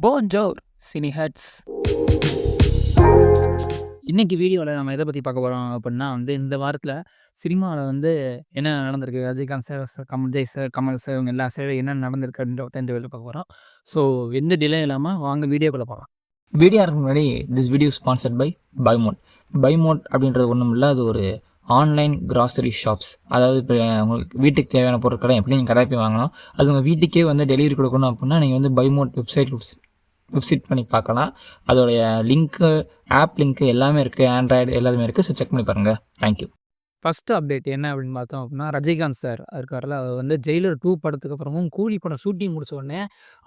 போன்ஜோர் சினிஹட்ஸ். இன்னைக்கு வீடியோவில் நம்ம எதை பற்றி பார்க்க போகிறோம் அப்படின்னா இந்த வாரத்தில் சினிமாவில் என்ன நடந்திருக்கு, Rajinikanth sir, Vijay sir, Kamal sir, இவங்க எல்லா சார் என்ன நடந்திருக்கு அப்படின்ற இந்த வீடியோ பார்க்க போகிறோம். ஸோ எந்த டிலே இல்லாமல் வாங்க வீடியோக்குள்ளே போகலாம். வீடியோக்கு முன்னாடி திஸ் வீடியோ ஸ்பான்சர்ட் பை பைமோட். பைமோட் அப்படின்றது ஒன்றும் இல்லை, அது ஒரு ஆன்லைன் கிராசரி ஷாப்ஸ். அதாவது இப்போ உங்களுக்கு வீட்டுக்கு தேவையான பொருட்களை எப்படி நீங்கள் கடை போய் வாங்கணும், அது உங்கள் வீட்டுக்கே டெலிவரி கொடுக்கணும் அப்படின்னா நீங்கள் பைமோட் வெப்சைட் பண்ணி பார்க்கலாம். அதோடைய லிங்க்கு, ஆப் லிங்க்கு எல்லாமே இருக்குது, ஆண்ட்ராய்டு எல்லாமே இருக்குது. ஸோ செக் பண்ணி பாருங்கள். தேங்க்யூ. ஃபஸ்ட்டு அப்டேட் என்ன அப்படின்னு பார்த்தோம் அப்படின்னா, ரஜினிகாந்த் சார் இருக்கார்ல, அவர் ஜெயிலர் 2 படத்துக்கு அப்புறமும் கூலி படம் ஷூட்டிங் முடிச்ச உடனே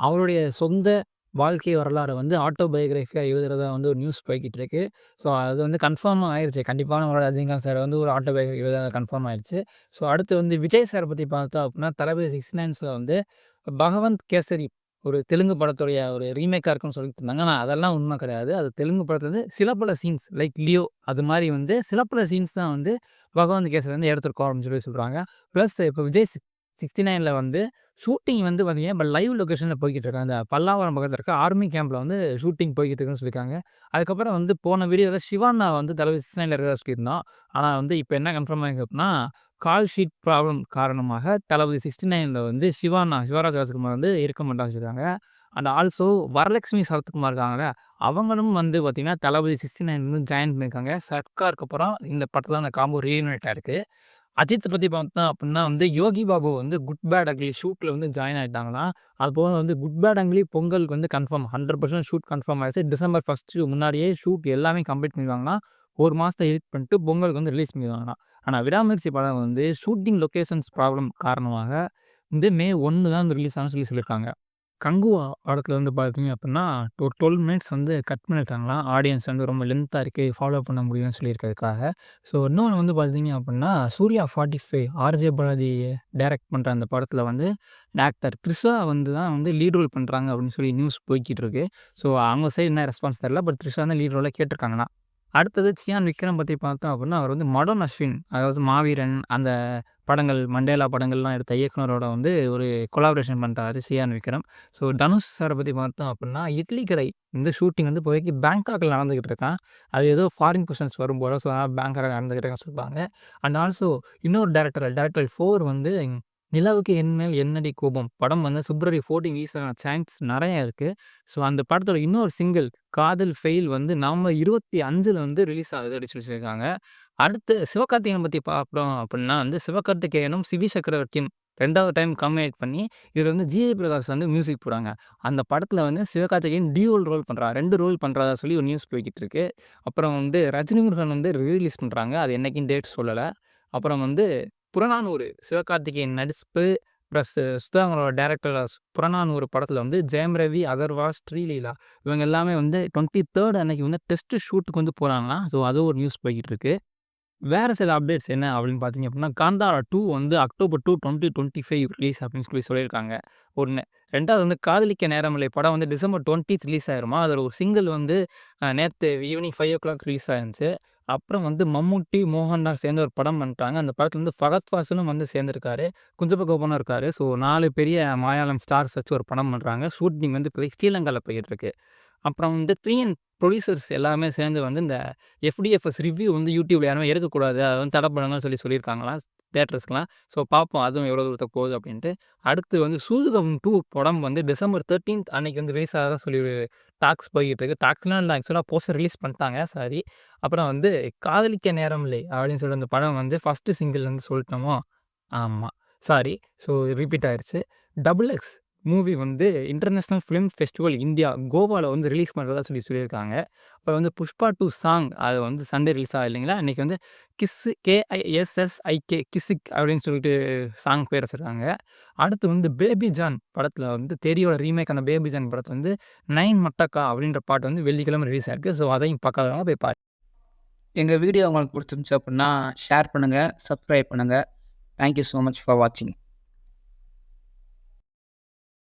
அவருடைய சொந்த வாழ்க்கை வரலாறு ஆட்டோபயோகிராஃபியாக எழுதுறதா ஒரு நியூஸ் போய்கிட்டு இருக்கு. ஸோ அது கன்ஃபார்மாக ஆயிடுச்சு. கண்டிப்பான ஒரு ரஜினிகாந்த் சார் ஒரு ஆட்டோபயோகிராஃபி எழுத கன்ஃபார்ம் ஆயிடுச்சு. ஸோ அடுத்து விஜய் சாரை பற்றி பார்த்தோம் அப்படின்னா, தளபதி 69ல் பகவந்த் கேசரி ஒரு தெலுங்கு படத்துடைய ஒரு ரீமேக்காக இருக்குன்னு சொல்லிட்டு இருந்தாங்க. ஆனால் அதெல்லாம் உண்மை கிடையாது. அது தெலுங்கு படத்துல சில பல சீன்ஸ் லைக் லியோ அது மாதிரி சில பல சீன்ஸ் தான் பகவந்த் கேசரி எடுத்துருக்கோம் அப்படின்னு சொல்கிறாங்க. ப்ளஸ் இப்போ விஜய் 69ல் ஷூட்டிங் பார்த்தீங்கன்னா இப்போ லைவ் லொக்கேஷனில் போய்கிட்டு இருக்காங்க. அந்த பல்லாவரம் பக்கத்தில் இருக்க ஆர்மி கேம்பில் ஷூட்டிங் போய்கிட்டு இருக்குன்னு சொல்லியிருக்காங்க. அதுக்கப்புறம் போன வீடியோவில் சிவானா தளபதி 69ல் இருக்கிறதா சொல்லியிருந்தோம். ஆனால் இப்போ என்ன கன்ஃபார்ம் ஆகிருக்கு அப்படின்னா, கால் ஷீட் ப்ராப்ளம் காரணமாக தளபதி 69ல் சிவராஜ் ராஜ்குமார் இருக்க மாட்டான்னு சொல்லியிருக்காங்க. அண்ட் ஆல்சோ வரலட்சுமி சரத்குமார் இருக்காங்களே, அவங்களும் பார்த்தீங்கன்னா தளபதி 69 ஜாயின் பண்ணியிருக்காங்க. சர்க்காருக்கு அப்புறம் இந்த படத்தில் அந்த காம்போ ரீயூனைட் ஆயிருக்கு. அஜித் பற்றி பார்த்தோம் அப்படின்னா Yogi Babu Good Bad Ugly ஷூட்டில் ஜாயின் ஆகிட்டாங்களாம். அது போக குட் பேட் அக்லி பொங்கலுக்கு கன்ஃபார்ம் 100% ஷூட் கன்ஃபார்ம் ஆகிடுச்சு. டிசம்பர் 1 முன்னாடியே ஷூட் எல்லாமே கம்ப்ளீட் பண்ணிடுவாங்களாம். ஒரு மாதத்தை எடிட் பண்ணிட்டு பொங்கலுக்கு ரிலீஸ் பண்ணிடுவாங்களாம். ஆனால் விடாமுயற்சி படம் ஷூட்டிங் லொக்கேஷன்ஸ் ப்ராப்ளம் காரணமாக மே 1 தான் ரிலீஸ் ஆகும்னு சொல்லியிருக்காங்க. கங்குவா படத்தில் பார்த்தீங்க அப்படின்னா ஒரு 12 மினிட்ஸ் கட் பண்ணியிருக்காங்களாம். ஆடியன்ஸ் ரொம்ப லென்த்தாக இருக்குது, ஃபாலோ பண்ண முடியும்னு சொல்லியிருக்கிறதுக்காக. ஸோ இன்னொன்று பார்த்தீங்க அப்படின்னா, சூர்யா 45 ஆர்ஜே பாலாஜி டைரக்ட் பண்ணுற அந்த படத்தில் ஆக்டர் த்ரிஷா தான் லீட் ரோல் பண்ணுறாங்க அப்படின்னு சொல்லி நியூஸ் போய்கிட்டு இருக்கு. ஸோ அவங்க சைடு என்ன ரெஸ்பான்ஸ் தெரியல, பட் த்ரிஷா தான் லீட் ரோலில் கேட்டிருக்காங்கண்ணா. அடுத்தது சியான் விக்ரம் பற்றி பார்த்தோம் அப்படின்னா, அவர் மடன் அஸ்வின், அதாவது மாவீரன் அந்த படங்கள், மண்டேலா படங்கள்லாம் எடுத்த இயக்குனரோட ஒரு கொலாபரேஷன் பண்ணுறாரு சியான் விக்ரம். ஸோ தனுஷ் சாரை பற்றி பார்த்தோம் அப்படின்னா, இட்லி கடை ஷூட்டிங் இப்போதைக்கு பேங்காக்கில் நடந்துக்கிட்டு இருக்கான். அது ஏதோ ஃபாரின் கொஷன்ஸ் வரும் போல், ஸோ பேங்காக்கில் நடந்துக்கிட்டு இருக்கான்னு சொல்லுவாங்க. அண்ட் ஆல்சோ இன்னொரு டேரக்டர் 4 நிலவுக்கு என்மேல் என்னடி கோபம் படம் பிப்ரவரி 14 ரிலீஸ் ஆன சான்ஸ் நிறைய இருக்குது. ஸோ அந்த படத்தோட இன்னொரு சிங்கிள் காதல் ஃபெயில் நவம்பர் 25ல் ரிலீஸ் ஆகுது அப்படின்னு சொல்லியிருக்காங்க. அடுத்து சிவகார்த்திகேயனை பற்றி பார்க்குறோம் அப்படின்னா சிவகார்த்திகேயனும் சிவி சக்கரவர்த்தியும் 2வது டைம் கம்பைன் பண்ணி இதில் ஜிஏ பிரகாஷ் மியூசிக் போடுறாங்க. அந்த படத்தில் சிவகார்த்திகேயன் டியூவல் ரோல் பண்ணுறாங்க, 2 ரோல் பண்ணுறதா சொல்லி ஒரு நியூஸ் போய்கிட்டு இருக்கு. அப்புறம் ரஜினி முருகன் ரிலீஸ் பண்ணுறாங்க, அது என்னைக்குன்னு டேட் சொல்லலை. அப்புறம் புறநானூறு சிவகார்த்திகேயன் நடிப்பு ப்ளஸ் சுதாகரோட டேரக்டர் புறநானூறு படத்தில் ஜெயம் ரவி, அதர்வா, ஸ்ரீலீலா இவங்க எல்லாமே 23rd அன்னைக்கு டெஸ்ட் ஷூட்டுக்கு போகிறாங்களாம். ஸோ அதுவும் ஒரு நியூஸ் போய்கிட்டு இருக்கு. வேறு சில அப்டேட்ஸ் என்ன அப்படின்னு பார்த்தீங்க அப்படின்னா, காந்தாரா 2 அக்டோபர் 2, 2025 ரிலீஸ் அப்படின்னு சொல்லியிருக்காங்க. 1 2வது காதலிக்க நேரமில்லை படம் டிசம்பர் 20th ரிலீஸ் ஆயிருமா. அதில் ஒரு சிங்கிள் நேற்று ஈவினிங் 5 o'clock ரிலீஸ் ஆயிருந்துச்சு. அப்புறம் மம்முட்டி, மோகன்லால் சேர்ந்து ஒரு படம் பண்ணிட்டாங்க. அந்த படத்தில் ஃபகத் ஃபாசிலும் சேர்ந்துருக்காரு, குஞ்சப்ப கோபனும் இருக்காரு. ஸோ 4 பெரிய மலையாளம் ஸ்டார்ஸ் வச்சு ஒரு படம் பண்ணுறாங்க. ஷூட்டிங் இப்போதைக்கு ஸ்ரீலங்காவில் போய்கிட்டு இருக்கு. அப்புறம் 3N ப்ரொடியூசர்ஸ் எல்லாமே சேர்ந்து இந்த எஃப்டிஎஃப்எஸ் ரிவ்யூ யூடியூப்ல யாருமே எடுக்கக்கூடாது, அதை தடை பண்ணுங்கன்னு சொல்லியிருக்காங்களாம் தியேட்டர்ஸ்க்குலாம். ஸோ பார்ப்போம் அதுவும் எவ்வளோ தூரத்துக்கு போகுது அப்படின்ட்டு. அடுத்து சூதுகம் 2 படம் டிசம்பர் 13th அன்னைக்கு ரிலீஸ் ஆகிறதா சொல்லி டாக்ஸ் போய்கிட்டு இருக்கு. டாக்ஸ்லாம் இல்லை, ஆக்சுவலாக போஸ்டர் ரிலீஸ் பண்ணிட்டாங்க, சாரி. அப்புறம் காதலிக்க நேரமில்லை அப்படின்னு சொல்லி அந்த படம் ஃபஸ்ட்டு சிங்கிள் சொல்லிட்டோமோ, ஆமாம் சாரி. ஸோ ரிப்பீட் ஆயிடுச்சு. XXX movie international film festival India கோவாவில் ரிலீஸ் பண்ணுறதா சொல்லியிருக்காங்க. அப்புறம் புஷ்பா 2 சாங் அது சண்டே ரிலீஸ் ஆகும் இல்லைங்களா. இன்றைக்கி கிஸ்ஸு KISSIK கிஸ்ஸிக் அப்படின்னு சொல்லிட்டு சாங் பேர் வச்சுருக்காங்க. அடுத்து பேபி ஜான் படத்தில் தெரியோட ரீமேக்கான பேபி ஜான் படத்தில் 9 மட்டக்கா அப்படின்ற பாட்டு வெள்ளிக்கிழமை ரிலீஸ் ஆயிருக்கு. ஸோ அதையும் பார்க்காதவங்க போய் பாரு. எங்கள் வீடியோ உங்களுக்கு பிடிச்சிருந்துச்சு அப்படின்னா ஷேர் பண்ணுங்கள், சப்ஸ்கிரைப் பண்ணுங்கள். தேங்க்யூ ஸோ மச் ஃபார் வாட்சிங்.